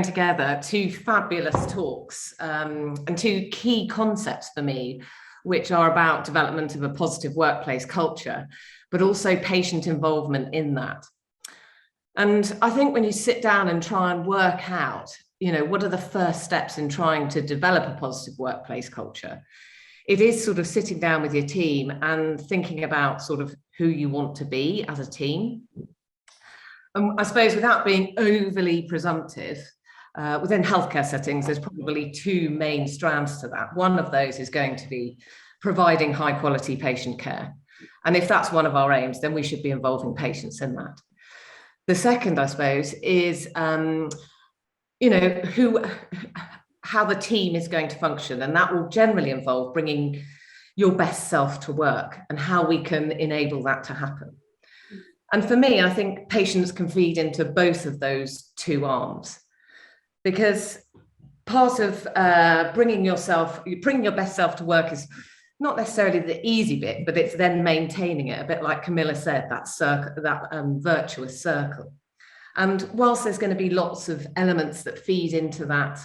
Together two fabulous talks and two key concepts for me, which are about development of a positive workplace culture, but also patient involvement in that. And I think when you sit down and try and work out, what are the first steps in trying to develop a positive workplace culture? It is sort of sitting down with your team and thinking about sort of who you want to be as a team. I suppose without being overly presumptive, within healthcare settings, there's probably two main strands to that. One of those is going to be providing high quality patient care. And if that's one of our aims, then we should be involving patients in that. The second, I suppose, is, how the team is going to function. And that will generally involve bringing your best self to work and how we can enable that to happen. And for me, I think patients can feed into both of those two arms, because part of bringing your best self to work is not necessarily the easy bit, but it's then maintaining it, a bit like Camilla said, that circle, that virtuous circle. And whilst there's going to be lots of elements that feed into that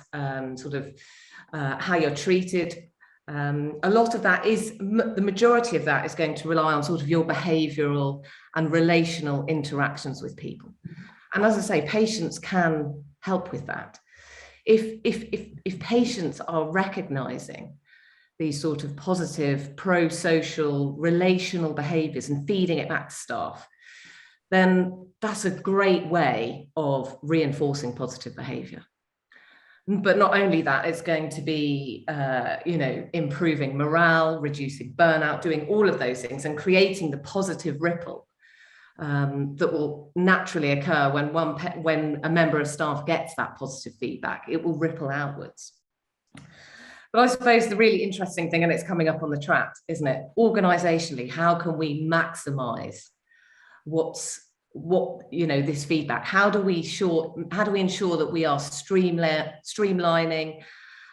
how you're treated, a lot of that the majority of that is going to rely on sort of your behavioural and relational interactions with people. And as I say, patients can help with that. If patients are recognising these sort of positive, pro-social, relational behaviours and feeding it back to staff, then that's a great way of reinforcing positive behaviour. But not only that, it's going to be, improving morale, reducing burnout, doing all of those things and creating the positive ripple that will naturally occur when a member of staff gets that positive feedback. It will ripple outwards. But I suppose the really interesting thing, and it's coming up on the chat, isn't it? Organisationally, how can we maximise this feedback? How do we ensure that we are streamlining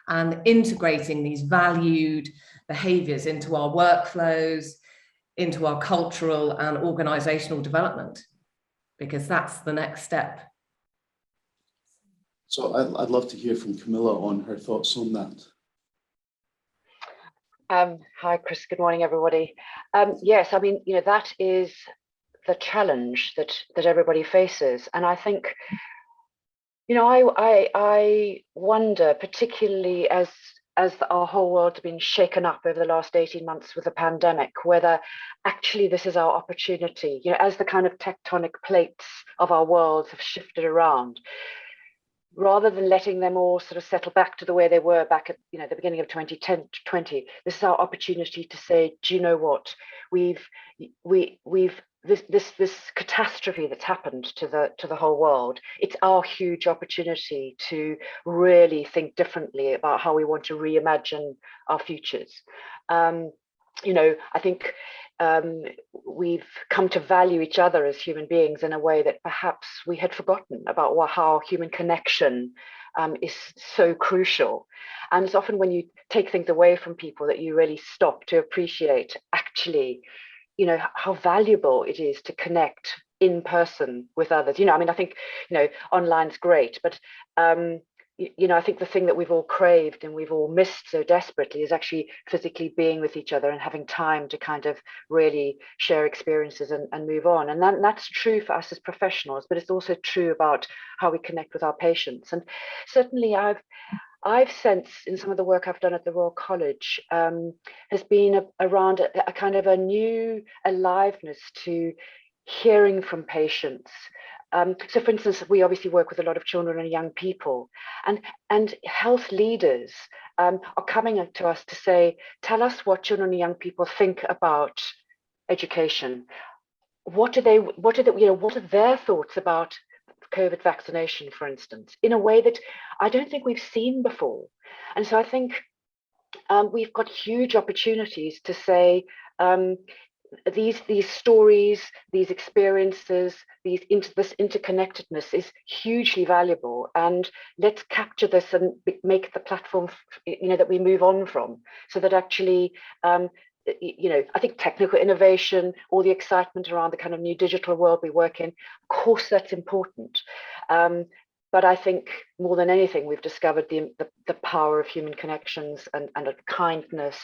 and integrating these valued behaviours into our workflows, into our cultural and organisational development? Because that's the next step. So I'd love to hear from Camilla on her thoughts on that. Hi, Chris. Good morning, everybody. Yes, I mean, that is the challenge that everybody faces. And I think, I wonder, particularly as our whole world's been shaken up over the last 18 months with the pandemic, whether actually this is our opportunity, as the kind of tectonic plates of our worlds have shifted around, rather than letting them all sort of settle back to the way they were back at the beginning of 2020, this is our opportunity to say, do you know what, we've this catastrophe that's happened to the whole world. It's our huge opportunity to really think differently about how we want to reimagine our futures. I think we've come to value each other as human beings in a way that perhaps we had forgotten about how human connection is so crucial. And it's often when you take things away from people that you really stop to appreciate actually, how valuable it is to connect in person with others. I think, online's great, but I think the thing that we've all craved and we've all missed so desperately is actually physically being with each other and having time to kind of really share experiences and move on. And that's true for us as professionals, but it's also true about how we connect with our patients. And certainly I've sensed in some of the work I've done at the Royal College has been around a kind of a new aliveness to hearing from patients. So for instance, we obviously work with a lot of children and young people, and health leaders are coming to us to say, tell us what children and young people think about education. What are their thoughts about COVID vaccination, for instance, in a way that I don't think we've seen before. And so I think we've got huge opportunities to say, these stories, these experiences, this interconnectedness is hugely valuable, and let's capture this and make the platform that we move on from, so that actually I think technical innovation, all the excitement around the kind of new digital world we work in, of course that's important, but I think more than anything, we've discovered the power of human connections and of kindness,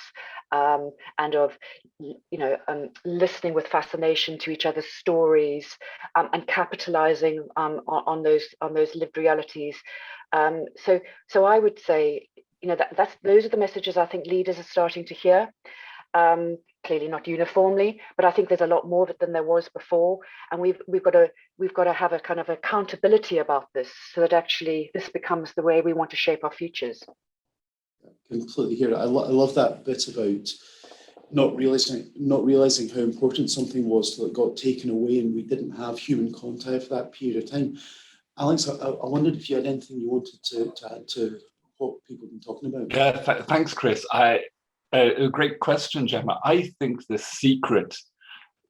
and of listening with fascination to each other's stories, and capitalizing on those lived realities. So I would say, those are the messages I think leaders are starting to hear. Clearly not uniformly, but I think there's a lot more of it than there was before, and we've got to have a kind of accountability about this, so that actually this becomes the way we want to shape our futures. Completely hear it. I love that bit about not realizing how important something was till it got taken away and we didn't have human contact for that period of time. Alex, I wondered if you had anything you wanted to add to what people have been talking about. Yeah, thanks, Chris. A great question, Gemma. I think the secret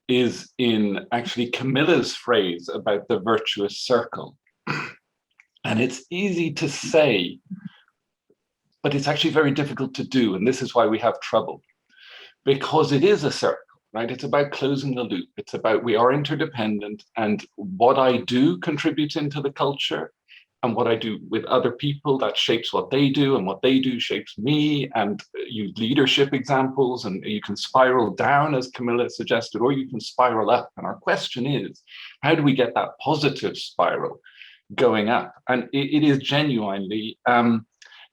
is in actually Camilla's phrase about the virtuous circle. And it's easy to say, but it's actually very difficult to do. And this is why we have trouble, because it is a circle, right? It's about closing the loop. It's about we are interdependent, and what I do contributes into the culture, and what I do with other people, that shapes what they do, and what they do shapes me. And you leadership examples, and you can spiral down, as Camilla suggested, or you can spiral up. And our question is, how do we get that positive spiral going up? And it is genuinely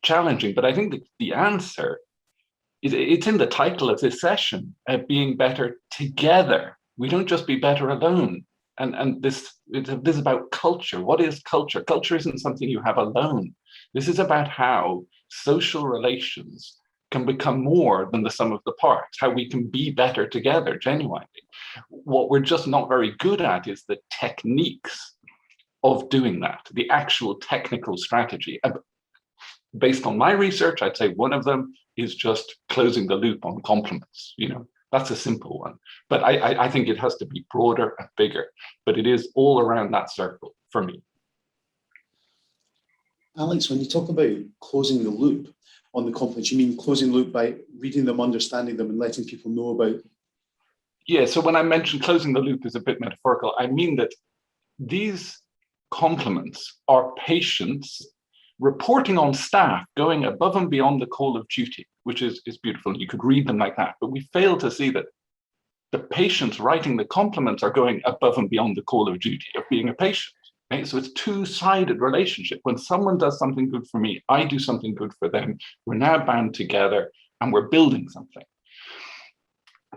challenging. But I think the answer is, it's in the title of this session, being better together. We don't just be better alone. And this is about culture. What is culture? Culture isn't something you have alone. This is about how social relations can become more than the sum of the parts, how we can be better together, genuinely. What we're just not very good at is the techniques of doing that, the actual technical strategy. Based on my research, I'd say one of them is just closing the loop on compliments. That's a simple one, but I think it has to be broader and bigger, but it is all around that circle for me. Alex, when you talk about closing the loop on the compliments, you mean closing the loop by reading them, understanding them, and letting people know about? Yeah, so when I mention closing the loop is a bit metaphorical, I mean that these compliments are patients reporting on staff going above and beyond the call of duty, which is beautiful. You could read them like that, but we fail to see that the patients writing the compliments are going above and beyond the call of duty of being a patient. Right? So it's a two-sided relationship. When someone does something good for me, I do something good for them. We're now bound together and we're building something.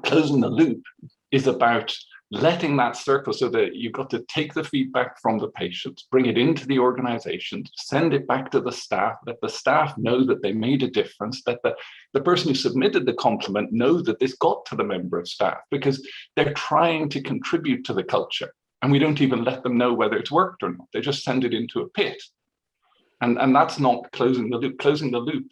Closing the loop is about letting that circle, so that you've got to take the feedback from the patients, bring it into the organization, send it back to the staff, let the staff know that they made a difference, that the person who submitted the compliment knows that this got to the member of staff, because they're trying to contribute to the culture. And we don't even let them know whether it's worked or not. They just send it into a pit. And that's not closing the loop. Closing the loop,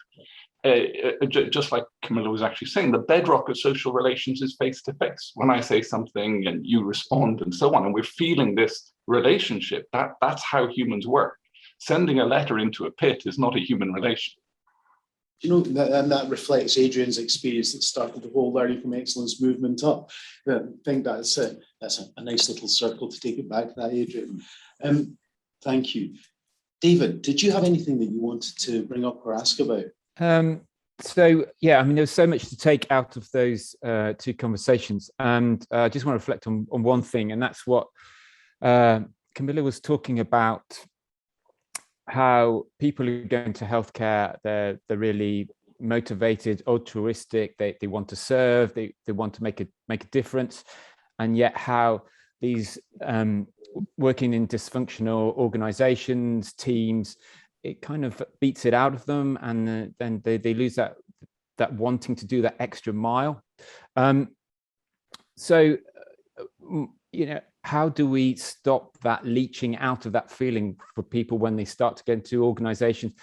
just like Camilla was actually saying, the bedrock of social relations is face-to-face. When I say something and you respond and so on, and we're feeling this relationship, that's how humans work. Sending a letter into a pit is not a human relation. That reflects Adrian's experience that started the whole Learning from Excellence movement up. I think that's a nice little circle to take it back to that, Adrian. Thank you. David, did you have anything that you wanted to bring up or ask about? So yeah, I mean, there's so much to take out of those two conversations, and I just want to reflect on one thing, and that's what Camilla was talking about, how people who go into healthcare, they're really motivated, altruistic, they want to serve, they want to make a difference, and yet how these working in dysfunctional organizations, teams, it kind of beats it out of them, and then they lose that wanting to do that extra mile. So how do we stop that leaching out of that feeling for people when they start to get into organizations,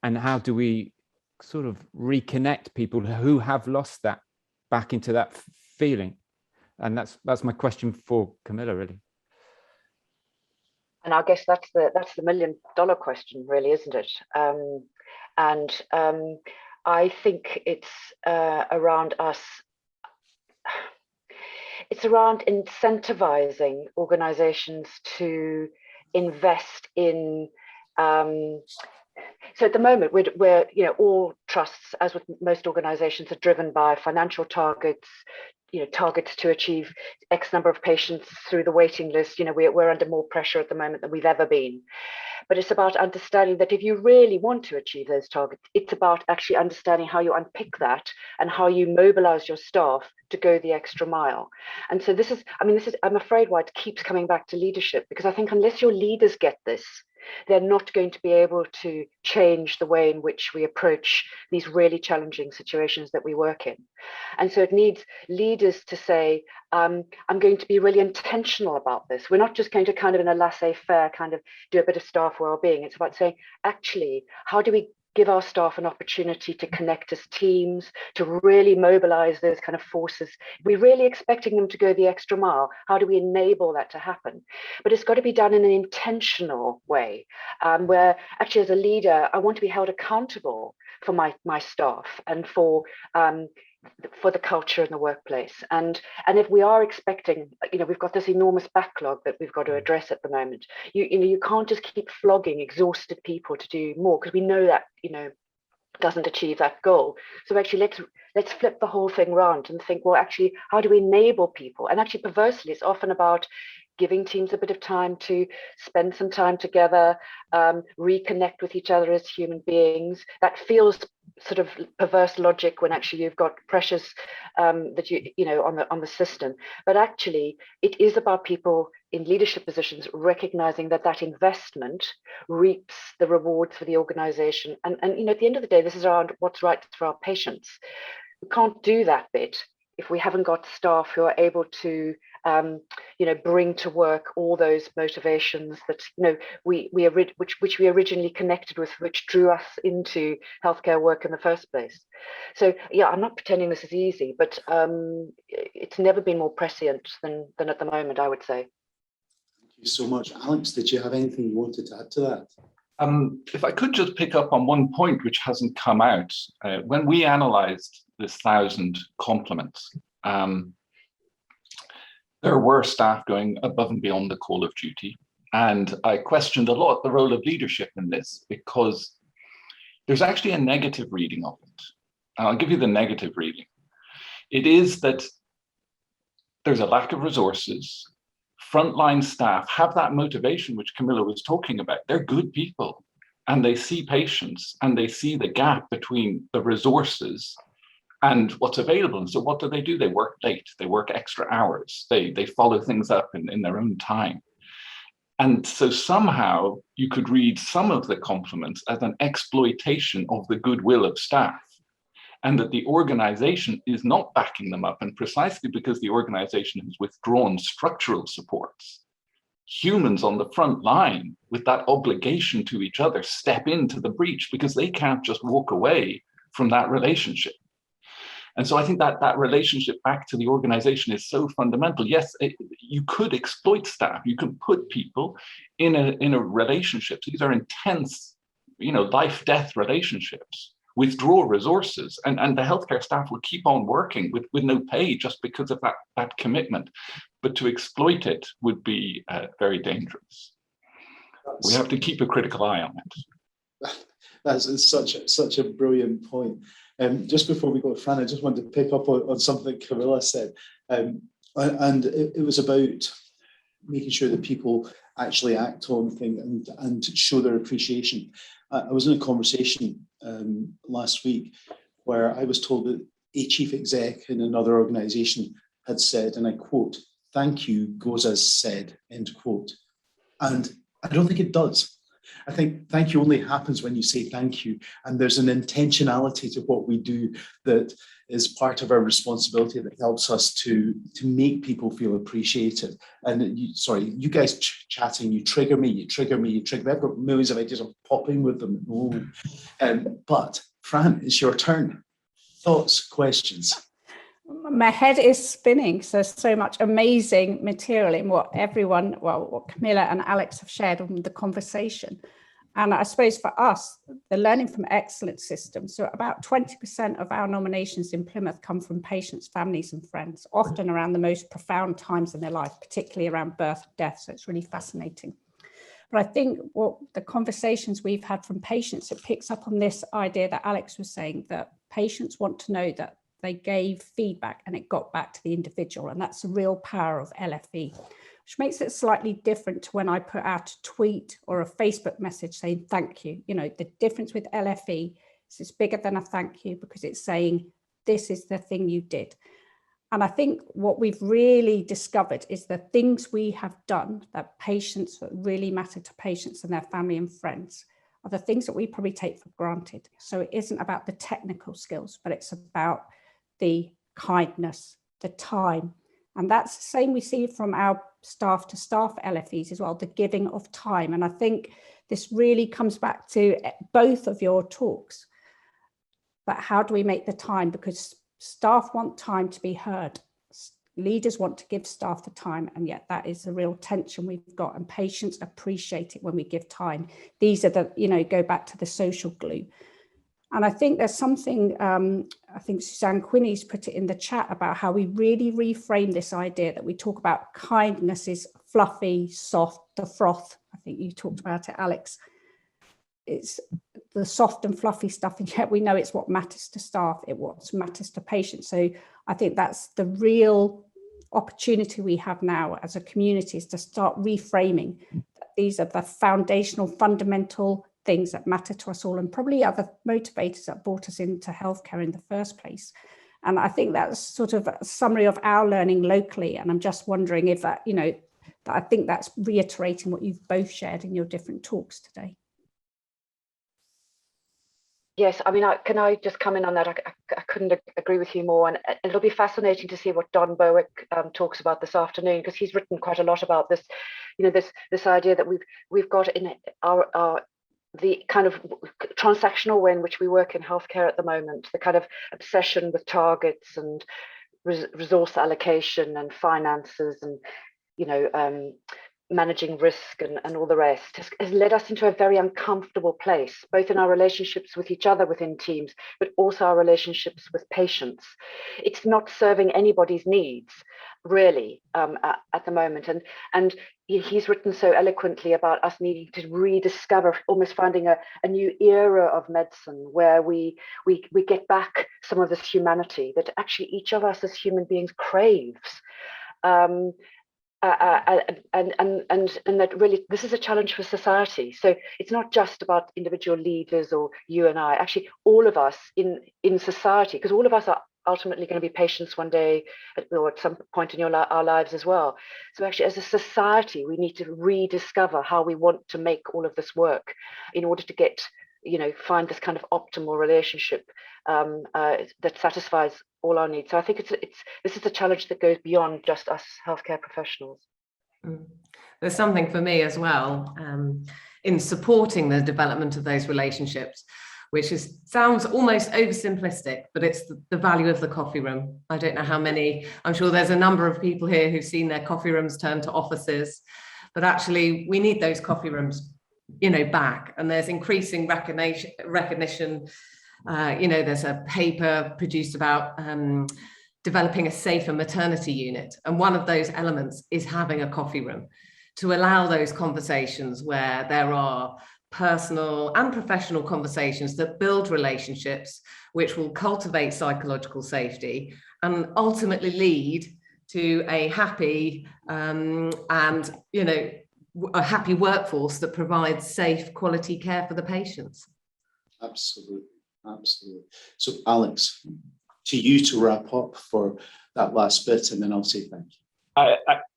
and how do we sort of reconnect people who have lost that back into that feeling? And that's my question for Camilla, really. And I guess that's the million-dollar question, really, isn't it? I think it's around us. It's around incentivizing organizations to invest in So at the moment, we're all trusts, as with most organizations, are driven by financial targets, targets to achieve X number of patients through the waiting list. We're under more pressure at the moment than we've ever been. But it's about understanding that if you really want to achieve those targets, it's about actually understanding how you unpick that and how you mobilize your staff to go the extra mile. And so this is, I'm afraid, why it keeps coming back to leadership, because I think unless your leaders get this, they're not going to be able to change the way in which we approach these really challenging situations that we work in. And so it needs leaders to say, I'm going to be really intentional about this. We're not just going to kind of in a laissez-faire kind of do a bit of staff well-being. It's about saying, actually, how do we give our staff an opportunity to connect as teams, to really mobilize those kind of forces? We're really expecting them to go the extra mile. How do we enable that to happen? But it's got to be done in an intentional way, where actually as a leader, I want to be held accountable for my staff and for the culture in the workplace. And if we are expecting, we've got this enormous backlog that we've got to address at the moment. You can't just keep flogging exhausted people to do more, because we know that doesn't achieve that goal. So actually let's flip the whole thing around and think, well, actually, how do we enable people? And actually, perversely, it's often about giving teams a bit of time to spend some time together, reconnect with each other as human beings. That feels sort of perverse logic when actually you've got pressures that on the system. But actually, it is about people in leadership positions recognizing that investment reaps the rewards for the organization. And at the end of the day, this is around what's right for our patients. We can't do that bit if we haven't got staff who are able to bring to work all those motivations that which we originally connected with, which drew us into healthcare work in the first place. So yeah, I'm not pretending this is easy, but it's never been more prescient than at the moment, I would say. Thank you so much. Alex, did you have anything you wanted to add to that? If I could just pick up on one point which hasn't come out. When we analysed this 1,000 compliments, there were staff going above and beyond the call of duty. And I questioned a lot the role of leadership in this, because there's actually a negative reading of it. And I'll give you the negative reading. It is that there's a lack of resources. Frontline staff have that motivation which Camilla was talking about. They're good people, and they see patients, and they see the gap between the resources and what's available. And so what do? They work late, they work extra hours, they follow things up in their own time. And so somehow you could read some of the compliments as an exploitation of the goodwill of staff, and that the organization is not backing them up. And precisely because the organization has withdrawn structural supports, humans on the front line with that obligation to each other step into the breach, because they can't just walk away from that relationship. And so I think that relationship back to the organization is so fundamental. Yes, you could exploit staff. You can put people in a relationship. These are intense, life-death relationships. Withdraw resources, and the healthcare staff will keep on working with no pay just because of that commitment. But to exploit it would be very dangerous. We have to keep a critical eye on it. That's such a brilliant point. Just before we go to Fran, I just wanted to pick up on something Camilla said. And it was about making sure that people actually act on things and show their appreciation. I was in a conversation last week where I was told that a chief exec in another organization had said, and I quote, "Thank you goes as said," end quote. And I don't think it does. I think thank you only happens when you say thank you, and there's an intentionality to what we do that is part of our responsibility that helps us to make people feel appreciated. And you guys chatting, you trigger me. I've got millions of ideas. I'm popping with them at the moment. But Fran, it's your turn. Thoughts, questions? My head is spinning. So much amazing material in what Camilla and Alex have shared on the conversation. And I suppose for us, the Learning from Excellence system, so about 20% of our nominations in Plymouth come from patients, families and friends, often around the most profound times in their life, particularly around birth, death. So it's really fascinating. But I think what the conversations we've had from patients, it picks up on this idea that Alex was saying, that patients want to know that they gave feedback and it got back to the individual. And that's the real power of LFE, which makes it slightly different to when I put out a tweet or a Facebook message saying thank you. You know, the difference with LFE is it's bigger than a thank you, because it's saying this is the thing you did. And I think what we've really discovered is the things we have done that patients, that really matter to patients and their family and friends, are the things that we probably take for granted. So it isn't about the technical skills, but it's about the kindness, the time. And that's the same we see from our staff to staff LFEs as well, the giving of time. And I think this really comes back to both of your talks. But how do we make the time? Because staff want time to be heard. Leaders want to give staff the time, and yet that is the real tension we've got, and patients appreciate it when we give time. These are the, you know, go back to the social glue. And I think there's something, I think Suzanne Quinney's put it in the chat about how we really reframe this idea that we talk about kindness is fluffy, soft, the froth. I think you talked about it, Alex. It's the soft and fluffy stuff, and yet we know it's what matters to staff, it what matters to patients. So I think that's the real opportunity we have now as a community, is to start reframing that these are the foundational, fundamental things that matter to us all, and probably are the motivators that brought us into healthcare in the first place. And I think that's sort of a summary of our learning locally. And I'm just wondering if that, you know, that I think that's reiterating what you've both shared in your different talks today. Yes, I mean, can I just come in on that? I couldn't agree with you more, and it'll be fascinating to see what Don Berwick talks about this afternoon, because he's written quite a lot about this. You know, this idea that we've got in our the kind of transactional way in which we work in healthcare at the moment, the kind of obsession with targets and resource allocation and finances and, you know, managing risk and all the rest has led us into a very uncomfortable place, both in our relationships with each other within teams, but also our relationships with patients. It's not serving anybody's needs, really, at the moment. And he's written so eloquently about us needing to rediscover, almost finding a new era of medicine where we get back some of this humanity that actually each of us as human beings craves. And that really this is a challenge for society. So it's not just about individual leaders or you and I, actually all of us in society, because all of us are ultimately going to be patients one day or at some point in our lives as well. So actually as a society, we need to rediscover how we want to make all of this work in order to get, you know, find this kind of optimal relationship that satisfies all our needs. So I think this is a challenge that goes beyond just us healthcare professionals. There's something for me as well in supporting the development of those relationships, which sounds almost oversimplistic, but it's the value of the coffee room. I don't know how many, I'm sure there's a number of people here who've seen their coffee rooms turn to offices, but actually we need those coffee rooms, you know, back. And there's increasing recognition. You know, there's a paper produced about developing a safer maternity unit. And one of those elements is having a coffee room to allow those conversations where there are personal and professional conversations that build relationships, which will cultivate psychological safety and ultimately lead to a happy and, you know, a happy workforce that provides safe, quality care for the patients. Absolutely. Absolutely. So Alex, to you to wrap up for that last bit, and then I'll say thank you.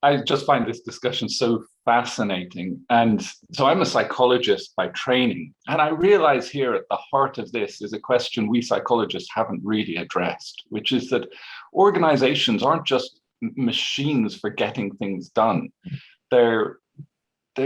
I just find this discussion so fascinating. And so I'm a psychologist by training, and I realize here at the heart of this is a question we psychologists haven't really addressed, which is that organizations aren't just machines for getting things done. They're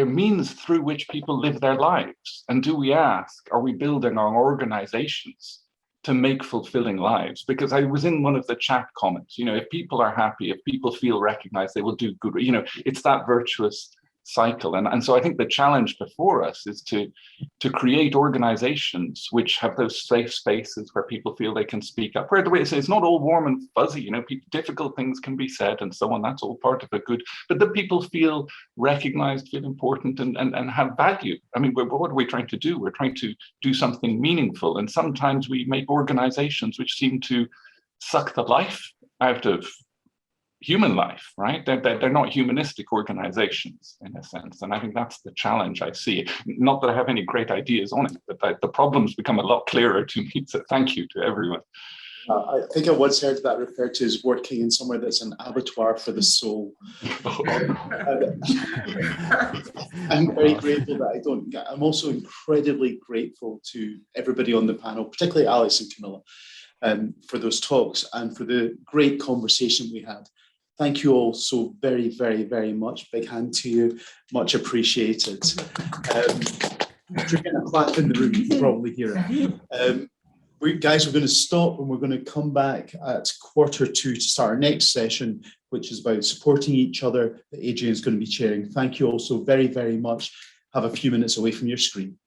means through which people live their lives. And do we ask, are we building our organizations to make fulfilling lives? Because I was in one of the chat comments, you know, if people are happy, if people feel recognized, they will do good. You know, it's that virtuous cycle. And so I think the challenge before us is to create organizations which have those safe spaces where people feel they can speak up. Where the way it's not all warm and fuzzy, you know, difficult things can be said and so on. That's all part of a good, but that people feel recognized, feel important, and have value. I mean, what are we trying to do? We're trying to do something meaningful. And sometimes we make organizations which seem to suck the life out of human life, right? They're not humanistic organizations in a sense. And I think that's the challenge I see. Not that I have any great ideas on it, but the problems become a lot clearer to me. So thank you to everyone. I think I once heard that referred to as working in somewhere that's an abattoir for the soul. I'm very grateful that I don't get. I'm also incredibly grateful to everybody on the panel, particularly Alex and Camilla, for those talks and for the great conversation we had. Thank you all so very, very, very much. Big hand to you. Much appreciated. If you're getting a clap in the room, you can probably hear it. Guys, we're going to stop and we're going to come back at 1:45 to start our next session, which is about supporting each other, that Adrian's going to be chairing. Thank you all so very, very much. Have a few minutes away from your screen.